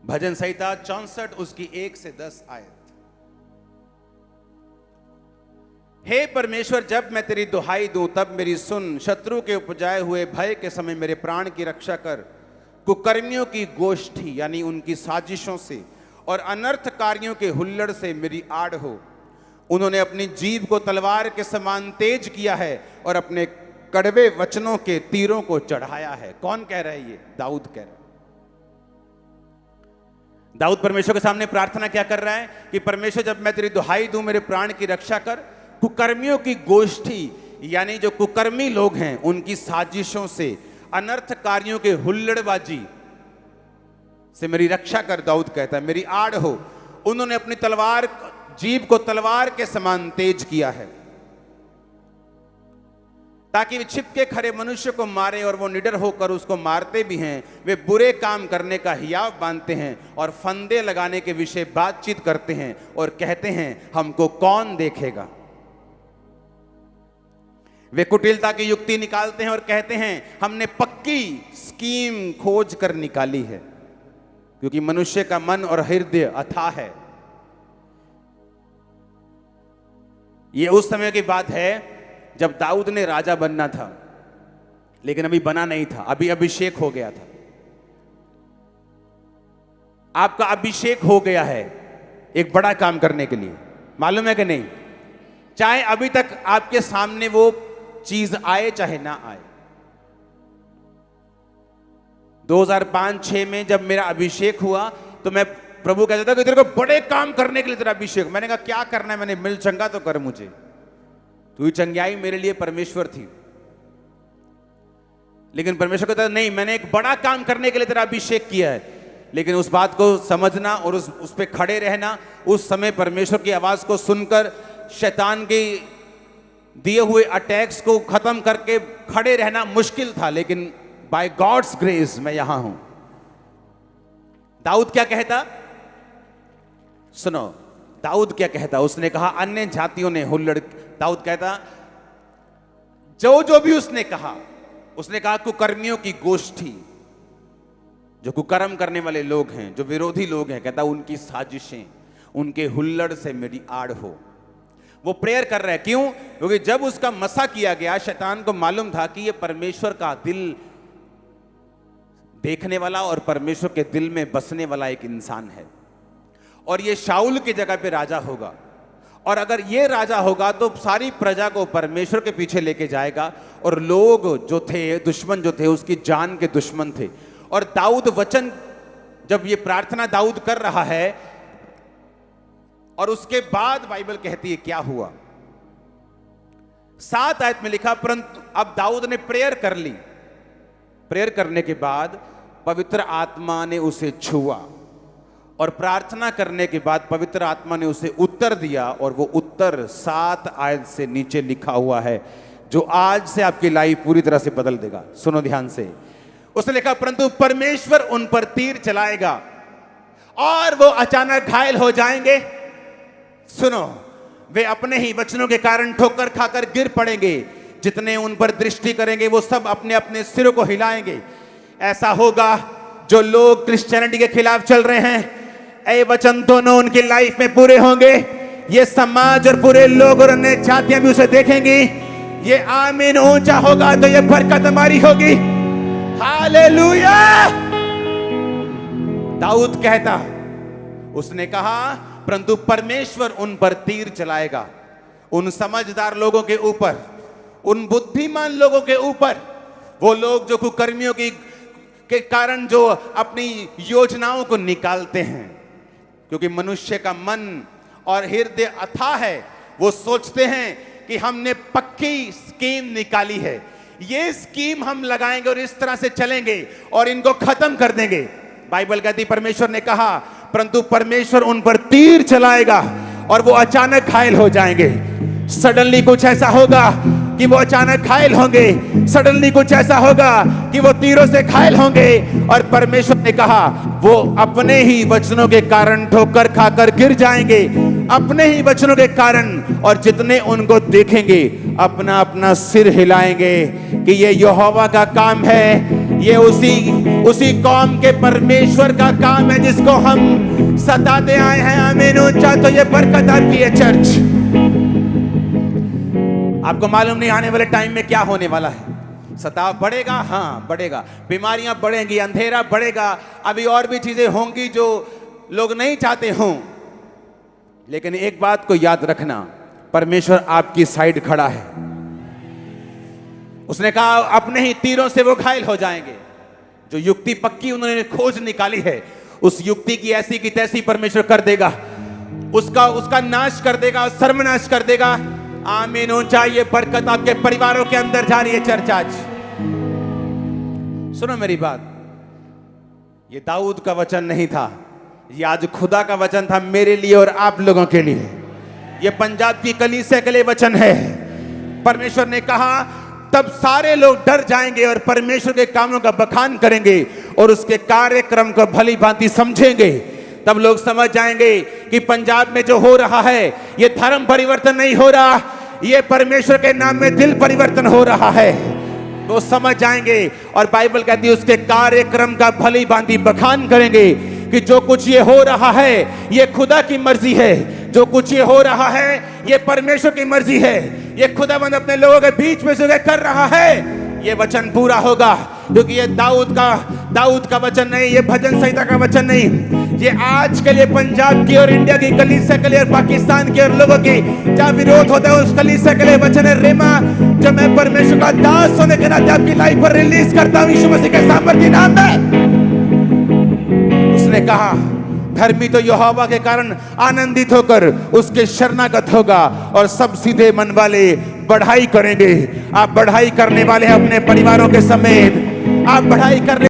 भजन संहिता 64 उसकी 1 से 10 आयत। हे परमेश्वर, जब मैं तेरी दुहाई दूं तब मेरी सुन। शत्रु के उपजाए हुए भय के समय मेरे प्राण की रक्षा कर। कुकर्मियों की गोष्ठी यानी उनकी साजिशों से और अनर्थकारियों के हुल्लड़ से मेरी आड़ हो। उन्होंने अपनी जीभ को तलवार के समान तेज किया है और अपने कड़वे वचनों के तीरों को चढ़ाया है। कौन कह रहा है? ये दाऊद कह रहा है। दाऊद परमेश्वर के सामने प्रार्थना क्या कर रहा है कि परमेश्वर, जब मैं तेरी दुहाई दूं मेरे प्राण की रक्षा कर। कुकर्मियों की गोष्ठी यानी जो कुकर्मी लोग हैं उनकी साजिशों से, अनर्थकारियों के हुल्लड़बाजी से मेरी रक्षा कर। दाऊद कहता है मेरी आड़ हो। उन्होंने अपनी तलवार, जीभ को तलवार के समान तेज किया है ताकि वे छिपके खड़े मनुष्य को मारे, और वो निडर होकर उसको मारते भी हैं। वे बुरे काम करने का हियाव बांधते हैं और फंदे लगाने के विषय बातचीत करते हैं और कहते हैं हमको कौन देखेगा। वे कुटिलता की युक्ति निकालते हैं और कहते हैं हमने पक्की स्कीम खोज कर निकाली है, क्योंकि मनुष्य का मन और हृदय अथाह है। यह उस समय की बात है जब दाऊद ने राजा बनना था, लेकिन अभी बना नहीं था, अभी अभिषेक हो गया था। आपका अभिषेक हो गया है एक बड़ा काम करने के लिए, मालूम है कि नहीं? चाहे अभी तक आपके सामने वो चीज आए चाहे ना आए। 2005-6 में जब मेरा अभिषेक हुआ तो मैं प्रभु कहता था कि तेरे को बड़े काम करने के लिए तेरा अभिषेक। मैंने कहा क्या करना है? मैंने मिल चंगा तो कर मुझे। तो ये चंगाई मेरे लिए परमेश्वर थी, लेकिन परमेश्वर कहता नहीं, मैंने एक बड़ा काम करने के लिए तेरा अभिषेक किया है। लेकिन उस बात को समझना और उस पे खड़े रहना। उस समय परमेश्वर की आवाज को सुनकर शैतान के दिए हुए अटैक्स को खत्म करके खड़े रहना मुश्किल था, लेकिन बाय गॉड्स ग्रेस मैं यहां हूं। दाऊद क्या कहता? सुनो दाऊद क्या कहता। उसने कहा अन्य जातियों ने हुल्लड़। दाऊद कहता जो भी उसने कहा कुकर्मियों की गोष्ठी, जो कुकर्म करने वाले लोग हैं, जो विरोधी लोग हैं, कहता उनकी साजिशें, उनके हुल्लड़ से मेरी आड़ हो। वो प्रेयर कर रहा है। क्यों? क्योंकि जब उसका मसा किया गया, शैतान को मालूम था कि ये परमेश्वर का दिल देखने वाला और परमेश्वर के दिल में बसने वाला एक इंसान है, और ये शाऊल की जगह पे राजा होगा। और अगर ये राजा होगा तो सारी प्रजा को परमेश्वर के पीछे लेके जाएगा, और लोग जो थे, दुश्मन जो थे, उसकी जान के दुश्मन थे। और दाऊद वचन, जब ये प्रार्थना दाऊद कर रहा है, और उसके बाद बाइबल कहती है क्या हुआ। 7 आयत में लिखा, परंतु अब दाऊद ने प्रेयर कर ली। प्रेयर करने के बाद पवित्र आत्मा ने उसे छुआ, और प्रार्थना करने के बाद पवित्र आत्मा ने उसे उत्तर दिया, और वो उत्तर 7 आयत से नीचे लिखा हुआ है, जो आज से आपकी लाइफ पूरी तरह से बदल देगा। सुनो ध्यान से। उसने लिखा परंतु परमेश्वर उन पर तीर चलाएगा और वो अचानक घायल हो जाएंगे। सुनो, वे अपने ही वचनों के कारण ठोकर खाकर गिर पड़ेंगे। जितने उन पर दृष्टि करेंगे वो सब अपने अपने सिरों को हिलाएंगे। ऐसा होगा जो लोग क्रिश्चियनिटी के खिलाफ चल रहे हैं, ये वचन दोनों उनकी लाइफ में पूरे होंगे। ये समाज और पूरे लोग और अन्य जातियां भी उसे देखेंगी। ये आमीन ऊंचा होगा तो ये बरकत हमारी होगी। हालेलुया। दाऊद कहता, उसने कहा परंतु परमेश्वर उन पर तीर चलाएगा, उन समझदार लोगों के ऊपर, उन बुद्धिमान लोगों के ऊपर, वो लोग जो कुकर्मियों के कारण जो अपनी योजनाओं को निकालते हैं। क्योंकि मनुष्य का मन और हृदय अथाह है। वो सोचते हैं कि हमने पक्की स्कीम निकाली है, ये स्कीम हम लगाएंगे और इस तरह से चलेंगे और इनको खत्म कर देंगे। बाइबल कहती परमेश्वर ने कहा परंतु परमेश्वर उन पर तीर चलाएगा और वो अचानक घायल हो जाएंगे। सडनली कुछ ऐसा होगा कि वो अचानक घायल होंगे। सडनली कुछ ऐसा होगा कि वो तीरों से घायल होंगे। और परमेश्वर ने कहा वो अपने ही वचनों के कारण ठोकर खाकर गिर जाएंगे, अपने ही वचनों के कारण। और जितने उनको देखेंगे अपना अपना सिर हिलाएंगे कि ये यहोवा का काम है, ये उसी कौम के परमेश्वर का काम है जिसको हम सताते आए हैं। आमीन ऊंचा। तो ये बरकत आपकी है चर्च। आपको मालूम नहीं आने वाले टाइम में क्या होने वाला है। सताव बढ़ेगा, हाँ बढ़ेगा, बीमारियां बढ़ेंगी, अंधेरा बढ़ेगा, अभी और भी चीजें होंगी जो लोग नहीं चाहते हों। लेकिन एक बात को याद रखना, परमेश्वर आपकी साइड खड़ा है। उसने कहा अपने ही तीरों से वो घायल हो जाएंगे। जो युक्ति पक्की उन्होंने खोज निकाली है, उस युक्ति की ऐसी की तैसी परमेश्वर कर देगा, उसका नाश कर देगा, सर्वनाश कर देगा। आमीन ऊंचा। ये बरकत आपके परिवारों के अंदर जा रही है चर्च। आज सुनो मेरी बात, ये दाऊद का वचन नहीं था, ये आज खुदा का वचन था मेरे लिए और आप लोगों के लिए। ये पंजाब की कलीसिया के लिए वचन है। परमेश्वर ने कहा तब सारे लोग डर जाएंगे और परमेश्वर के कामों का बखान करेंगे और उसके कार्यक्रम को भली भांति समझेंगे। तब लोग समझ जाएंगे कि पंजाब में जो हो रहा है ये धर्म परिवर्तन नहीं हो रहा, ये परमेश्वर के नाम में दिल परिवर्तन हो रहा है। वो समझ जाएंगे और बाइबल कहती है उसके कार्यक्रम का भली भांति बखान करेंगे कि जो कुछ ये हो रहा है ये खुदा की मर्जी है, जो कुछ ये हो रहा है ये परमेश्वर की मर्जी है, ये खुदावंद अपने लोगों के बीच में से कर रहा है। ये वचन पूरा होगा क्योंकि ये दाऊद का वचन नहीं, ये भजन संहिता का वचन नहीं, ये आज के लिए पंजाब की और इंडिया की कलीसिया के लिए और पाकिस्तान के और लोगों की जहाँ विरोध होता है उस कलीसिया के लिए वचन है। रेमा जब मैं परमेश्वर का दास होने के नाते आपकी लाइफ पर रिलीज करता हूँ यीशु मसीह के सामर्थ्य नाम में। उसने कहा धर्मी तो यहोवा के कारण आनंदित होकर उसके शरणागत होगा और सब सीधे मन वाले बढ़ाई करेंगे। आप बढ़ाई करने वाले हैं अपने परिवारों के समेत, आप बढ़ाई करने